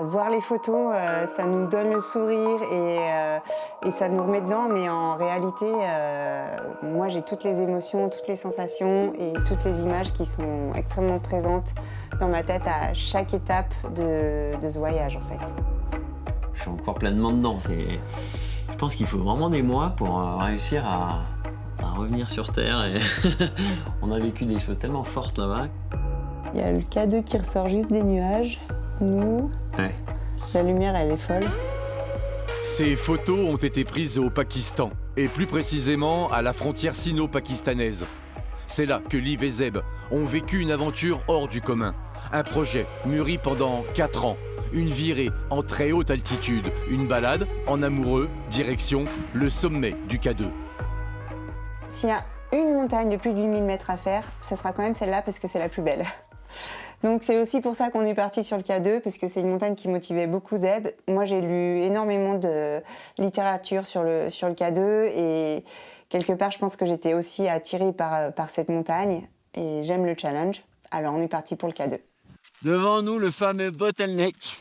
Voir les photos, ça nous donne le sourire et ça nous remet dedans, mais en réalité, moi j'ai toutes les émotions, toutes les sensations et toutes les images qui sont extrêmement présentes dans ma tête à chaque étape de ce voyage en fait. Je suis encore pleinement dedans. Je pense qu'il faut vraiment des mois pour réussir à revenir sur Terre. Et on a vécu des choses tellement fortes là-bas. Il y a le K2 qui ressort juste des nuages. Nous, Ouais. la lumière elle est folle. Ces photos ont été prises au Pakistan, et plus précisément à la frontière sino-pakistanaise. C'est là que Liv et Zeb ont vécu une aventure hors du commun. Un projet mûri pendant 4 ans. Une virée en très haute altitude. Une balade en amoureux, direction le sommet du K2. S'il y a une montagne de plus de 8000 mètres à faire, ça sera quand même celle-là parce que c'est la plus belle. Donc c'est aussi pour ça qu'on est parti sur le K2, parce que c'est une montagne qui motivait beaucoup Zeb. Moi j'ai lu énormément de littérature sur le K2 et quelque part je pense que j'étais aussi attirée par cette montagne et j'aime le challenge. Alors on est parti pour le K2. Devant nous, le fameux bottleneck.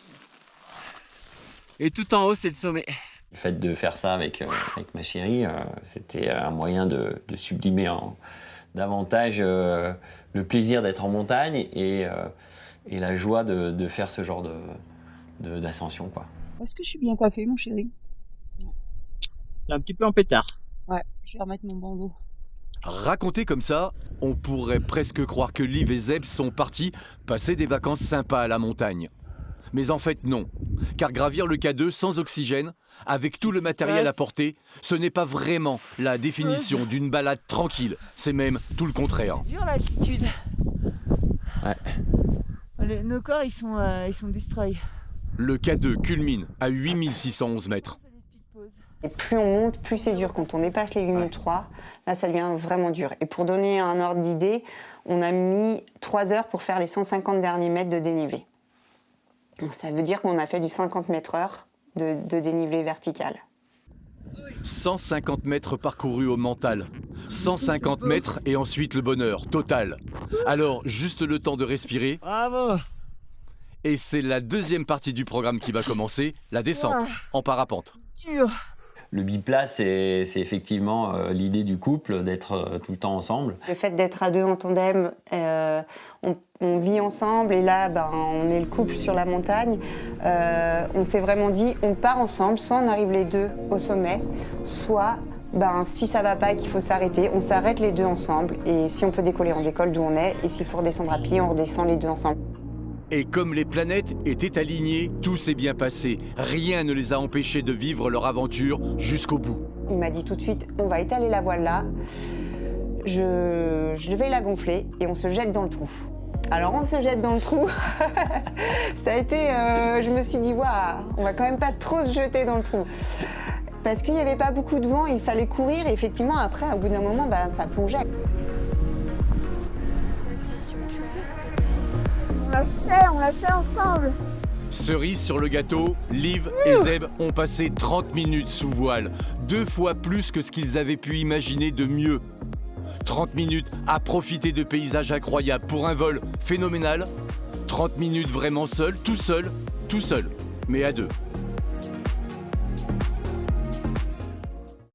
Et tout en haut, c'est le sommet. Le fait de faire ça avec ma chérie, c'était un moyen de sublimer davantage le plaisir d'être en montagne et la joie de faire ce genre d'ascension, quoi. Est-ce que je suis bien coiffée, mon chéri? C'est un petit peu en pétard. Ouais, je vais remettre mon bandeau. Raconté comme ça, on pourrait presque croire que Liv et Zeb sont partis passer des vacances sympas à la montagne. Mais en fait non, car gravir le K2 sans oxygène, avec tout le matériel à portée, ce n'est pas vraiment la définition d'une balade tranquille, c'est même tout le contraire. C'est dur l'altitude. Ouais. Nos corps, ils sont destroy. Le K2 culmine à 8611 mètres. Et plus on monte, plus c'est dur. Quand on dépasse les 8003, là ça devient vraiment dur. Et pour donner un ordre d'idée, on a mis 3 heures pour faire les 150 derniers mètres de dénivelé. Donc, ça veut dire qu'on a fait du 50 mètres/heure de dénivelé vertical. 150 mètres parcourus au mental, 150 mètres et ensuite le bonheur total. Alors, juste le temps de respirer. Bravo! Et c'est la deuxième partie du programme qui va commencer, la descente en parapente. Dur. Le biplace, c'est effectivement l'idée du couple, d'être tout le temps ensemble. Le fait d'être à deux en tandem, on vit ensemble et là, on est le couple sur la montagne. On s'est vraiment dit, on part ensemble, soit on arrive les deux au sommet, soit si ça va pas et qu'il faut s'arrêter, on s'arrête les deux ensemble. Et si on peut décoller, on décolle d'où on est. Et s'il faut redescendre à pied, on redescend les deux ensemble. Et comme les planètes étaient alignées, tout s'est bien passé. Rien ne les a empêchés de vivre leur aventure jusqu'au bout. Il m'a dit tout de suite, on va étaler la voile là, je vais la gonfler et on se jette dans le trou. Alors on se jette dans le trou, ça a été, je me suis dit, waouh, on va quand même pas trop se jeter dans le trou. Parce qu'il n'y avait pas beaucoup de vent, il fallait courir et effectivement après, au bout d'un moment, ça plongeait. On l'a fait ensemble. Cerise sur le gâteau, Liv et Zeb ont passé 30 minutes sous voile, 2 fois plus que ce qu'ils avaient pu imaginer de mieux. 30 minutes à profiter de paysages incroyables pour un vol phénoménal. 30 minutes vraiment seul, tout seul, mais à deux.